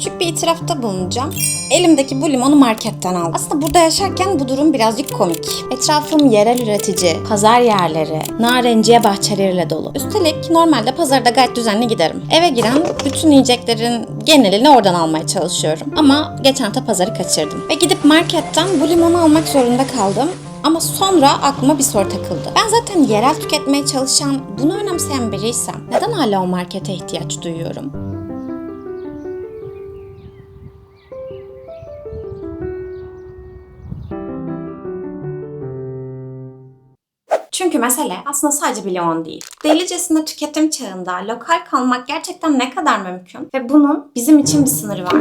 küçük bir itirafta bulunacağım. Elimdeki bu limonu marketten aldım. Aslında burada yaşarken bu durum birazcık komik. Etrafım yerel üretici, pazar yerleri, narenciye bahçeleriyle dolu. Üstelik normalde pazarda gayet düzenli giderim. Eve giren bütün yiyeceklerin genelini oradan almaya çalışıyorum. Ama geçen hafta pazarı kaçırdım. Ve gidip marketten bu limonu almak zorunda kaldım. Ama sonra aklıma bir soru takıldı. Ben zaten yerel tüketmeye çalışan, bunu önemseyen biriysem neden hala o markete ihtiyaç duyuyorum? Çünkü mesele aslında sadece bir limon değil. Delicesinde tüketim çağında lokal kalmak gerçekten ne kadar mümkün ve bunun bizim için bir sınırı var.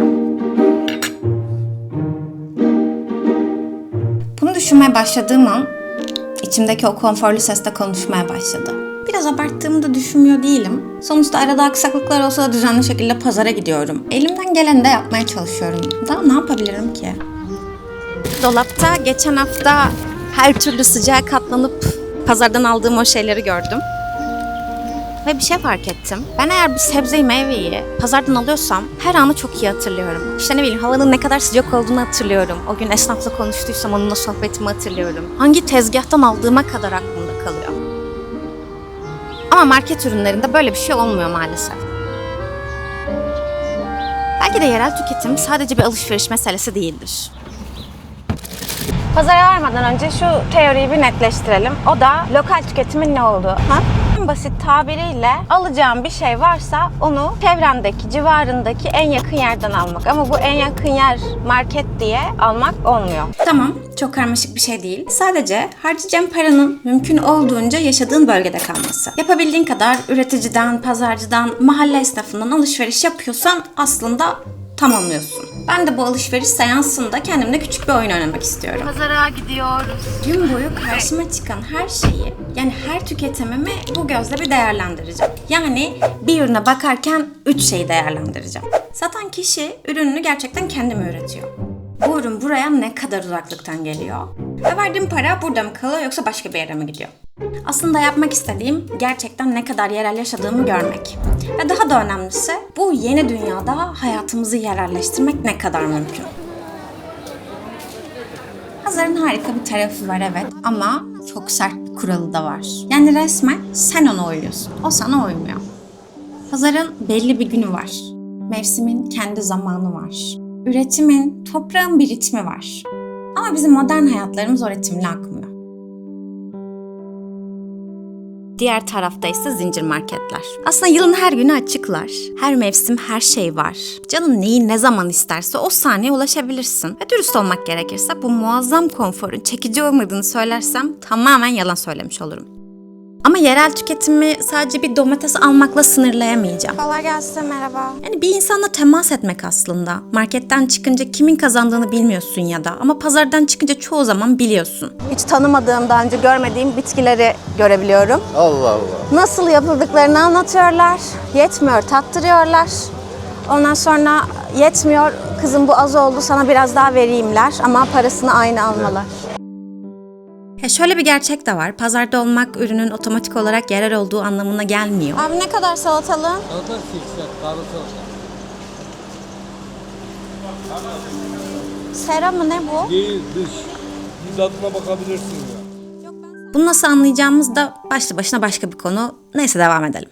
Bunu düşünmeye başladığım an içimdeki o konforlu sesle konuşmaya başladı. Biraz abarttığımı da düşünmüyor değilim. Sonuçta arada aksaklıklar olsa da düzenli şekilde pazara gidiyorum. Elimden geleni de yapmaya çalışıyorum. Daha ne yapabilirim ki? Dolapta geçen hafta her türlü sıcağa katlanıp pazardan aldığım o şeyleri gördüm. Ve bir şey fark ettim. Ben eğer bir sebzeyi, meyveyi pazardan alıyorsam her anı çok iyi hatırlıyorum. İşte ne bileyim, havanın ne kadar sıcak olduğunu hatırlıyorum. O gün esnafla konuştuysam onunla sohbetimi hatırlıyorum. Hangi tezgahtan aldığıma kadar aklımda kalıyor. Ama market ürünlerinde böyle bir şey olmuyor maalesef. Belki de yerel tüketim sadece bir alışveriş meselesi değildir. Pazara varmadan önce şu teoriyi bir netleştirelim. O da lokal tüketimin ne olduğu. En basit tabiriyle alacağım bir şey varsa onu çevrendeki, civarındaki en yakın yerden almak. Ama bu en yakın yer market diye almak olmuyor. Tamam, çok karmaşık bir şey değil. Sadece harcayacağın paranın mümkün olduğunca yaşadığın bölgede kalması. Yapabildiğin kadar üreticiden, pazarcıdan, mahalle esnafından alışveriş yapıyorsan aslında tamamlıyorsun. Ben de bu alışveriş seansında kendimle küçük bir oyun oynamak istiyorum. Pazara gidiyoruz. Gün boyu karşıma çıkan her şeyi, yani her tüketimimi bu gözle bir değerlendireceğim. Yani bir ürüne bakarken 3 şeyi değerlendireceğim. Satan kişi ürününü gerçekten kendi mi üretiyor? Bu ürün buraya ne kadar uzaklıktan geliyor? Ve verdiğim para burada mı kalıyor yoksa başka bir yere mi gidiyor? Aslında yapmak istediğim gerçekten ne kadar yerel yaşadığımı görmek. Ve daha da önemlisi bu yeni dünyada hayatımızı yerelleştirmek ne kadar mümkün. Pazarın harika bir tarafı var evet ama çok sert bir kuralı da var. Yani resmen sen ona uyuyorsun, o sana uymuyor. Pazarın belli bir günü var. Mevsimin kendi zamanı var. Üretimin, toprağın bir ritmi var. Ama bizim modern hayatlarımız o ritimle akmıyor. Diğer tarafta ise zincir marketler. Aslında yılın her günü açıklar. Her mevsim her şey var. Canın neyi ne zaman isterse o saniye ulaşabilirsin. Ve dürüst olmak gerekirse bu muazzam konforun çekici olmadığını söylersem tamamen yalan söylemiş olurum. Ama yerel tüketimi sadece bir domates almakla sınırlayamayacağım. Kolay gelsin, merhaba. Yani bir insanla temas etmek aslında. Marketten çıkınca kimin kazandığını bilmiyorsun ya da ama pazardan çıkınca çoğu zaman biliyorsun. Hiç tanımadığım, daha önce görmediğim bitkileri görebiliyorum. Allah Allah. Nasıl yapıldıklarını anlatıyorlar. Yetmiyor, tattırıyorlar. Ondan sonra yetmiyor, kızım bu az oldu sana biraz daha vereyimler ama parasını aynı almalar. Şöyle bir gerçek de var. Pazarda olmak ürünün otomatik olarak yerel olduğu anlamına gelmiyor. Abi ne kadar salatalığın? Salata 80, kahve salata. Sera mı ne bu? Değil, dış. Bir tadına bakabilirsin ya. Bunu nasıl anlayacağımız da başlı başına başka bir konu. Neyse devam edelim.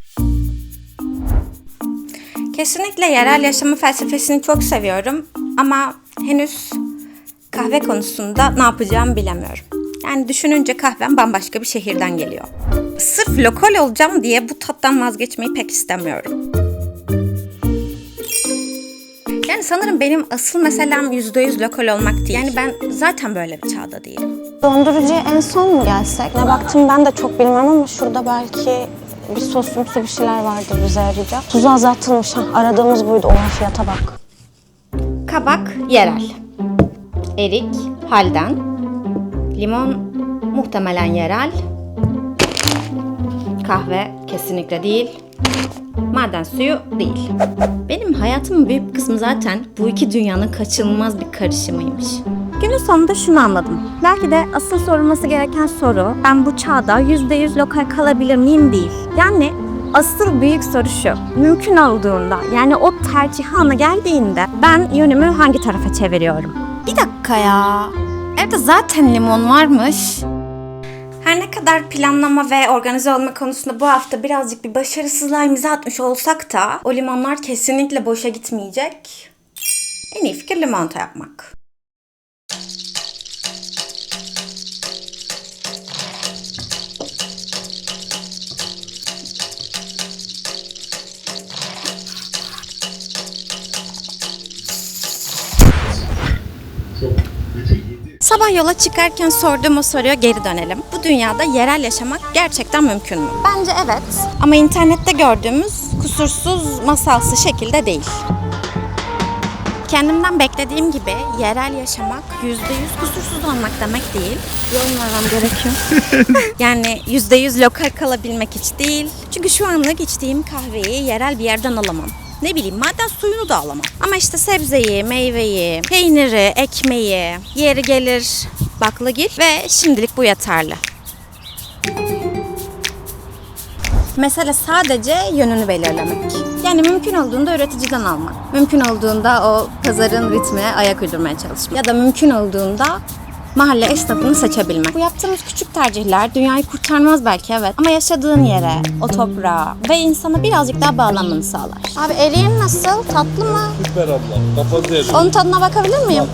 Kesinlikle yerel yaşama felsefesini çok seviyorum ama henüz kahve konusunda ne yapacağımı bilemiyorum. Yani düşününce kahvem bambaşka bir şehirden geliyor. Sırf lokal olacağım diye bu tattan vazgeçmeyi pek istemiyorum. Yani sanırım benim asıl meselem %100 lokal olmak değil. Yani ben zaten böyle bir çağda değilim. Dondurucuya en son mu gelsek? Ne baktım ben de çok bilmem ama şurada belki bir sosumsu bir şeyler vardır bize yarayacak. Tuzu azaltılmış. Aradığımız buydu. Oha fiyata bak. Kabak yerel. Erik halden. Limon muhtemelen yerel. Kahve kesinlikle değil. Maden suyu değil. Benim hayatımın büyük bir kısmı zaten bu iki dünyanın kaçınılmaz bir karışımıymış. Günün sonunda şunu anladım. Belki de asıl sorulması gereken soru ben bu çağda %100 lokal kalabilir miyim değil. Yani asıl büyük soru şu. Mümkün olduğunda yani o tercih anı geldiğinde ben yönümü hangi tarafa çeviriyorum? Bir dakika ya. Evde zaten limon varmış. Her ne kadar planlama ve organize olma konusunda bu hafta birazcık bir başarısızlığa imza atmış olsak da o limonlar kesinlikle boşa gitmeyecek. En iyi fikir limonata yapmak. Sabah yola çıkarken sorduğum o soruya geri dönelim. Bu dünyada yerel yaşamak gerçekten mümkün mü? Bence evet. Ama internette gördüğümüz kusursuz, masalsı şekilde değil. Kendimden beklediğim gibi yerel yaşamak %100 kusursuz olmak demek değil. Yorumlamam gerekiyor. Yani %100 lokal kalabilmek hiç değil. Çünkü şu anlık içtiğim kahveyi yerel bir yerden alamam. Ne bileyim maden suyunu da alamam. Ama işte sebzeyi, meyveyi, peyniri, ekmeği, yeri gelir baklagil ve şimdilik bu yeterli. Mesele sadece yönünü belirlemek. Yani mümkün olduğunda üreticiden almak. Mümkün olduğunda o pazarın ritmine ayak uydurmaya çalışmak. Ya da mümkün olduğunda mahalle esnafını seçebilmek. Bu yaptığımız küçük tercihler dünyayı kurtarmaz belki evet. Ama yaşadığın yere, o toprağa ve insana birazcık daha bağlanmanı sağlar. Abi eriğin nasıl? Tatlı mı? Süper abla. Kafası yerim. Onun tadına bakabilir miyim?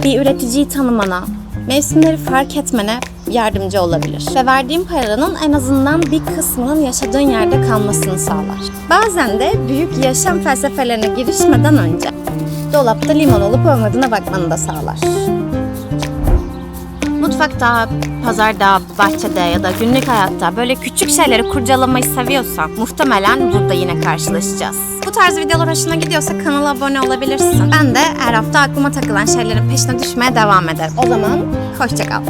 Bir üreticiyi tanımana, mevsimleri fark etmene yardımcı olabilir. Ve verdiğin paranın en azından bir kısmının yaşadığın yerde kalmasını sağlar. Bazen de büyük yaşam felsefelerine girişmeden önce dolapta limon olup olmadığına bakmanı da sağlar. Mutfakta, pazarda, bahçede ya da günlük hayatta böyle küçük şeyleri kurcalamayı seviyorsan muhtemelen burada yine karşılaşacağız. Bu tarz videolar hoşuna gidiyorsa kanala abone olabilirsin. Ben de her hafta aklıma takılan şeylerin peşine düşmeye devam ederim. O zaman hoşça kal.